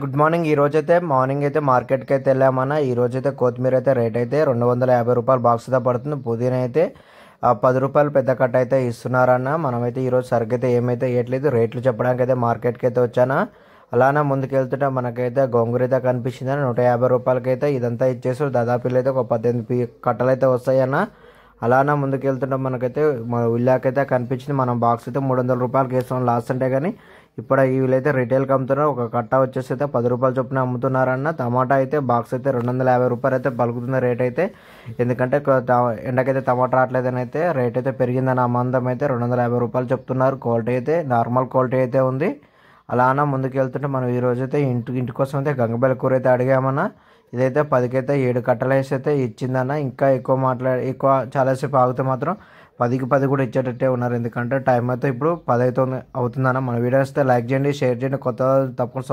Good morning. ఈరోజైతే morning అయితే మార్కెట్కి అయితే వెళ్ళామన్నా. ఈరోజైతే కొత్తిమీర అయితే రేట్ అయితే రూ. 250 బాక్స్ అయితే పడుతుంది. పుదీనా అయితే రూ. 10 పెద్ద కట్ట అయితే ఇస్తున్నారన్న. మనమైతే ఈరోజు సరుకు అయితే ఏమైతే ఇవ్వట్లేదు, రేట్లు చెప్పడానికి అయితే మార్కెట్కి అయితే వచ్చానా. అలానే ముందుకు వెళ్తుంటే మనకైతే గోంగూర అయితే కనిపించిందని రూ. 150 అయితే ఇదంతా ఇచ్చేసి దాదాపు అయితే ఒక 18 కట్టలు అయితే వస్తాయన్న. అలానే ముందుకు వెళ్తుంటే మనకైతే మన ఉల్లాకైతే కనిపించింది. మనం బాక్స్ అయితే రూ. 300 వేస్తాం లాస్ట్ అంటే, కానీ ఇప్పుడు వీళ్ళైతే రిటైల్కి అమ్ముతున్నారు. ఒక కట్ట వచ్చేసి అయితే రూ. 10 చొప్పున అమ్ముతున్నారన్న. టమాటా అయితే బాక్స్ అయితే రూ. 250 అయితే పలుకుతుంది రేట్ అయితే. ఎందుకంటే ఎండకైతే టమాటా రావట్లేదని అయితే రేట్ అయితే పెరిగిందని మందం అయితే రూ. 250 చెప్తున్నారు. క్వాలిటీ అయితే నార్మల్ క్వాలిటీ అయితే ఉంది. అలానే ముందుకు వెళ్తుంటే మనం ఈరోజు అయితే ఇంటి కోసం అయితే గంగబెల్ల కూర అయితే అడిగామన్నా. ఇదైతే 10కి అయితే 7 కట్టలు వేసి అయితే ఇచ్చిందన్న. ఇంకా ఎక్కువ చాలాసేపు ఆగితే మాత్రం 10కి 10 కూడా ఇచ్చేటట్టే ఉన్నారు. ఎందుకంటే టైం అయితే ఇప్పుడు 10 అవుతుందన్న. మన వీడియోస్ అయితే లైక్ చేయండి, షేర్ చేయండి. కొత్త తప్పకుండా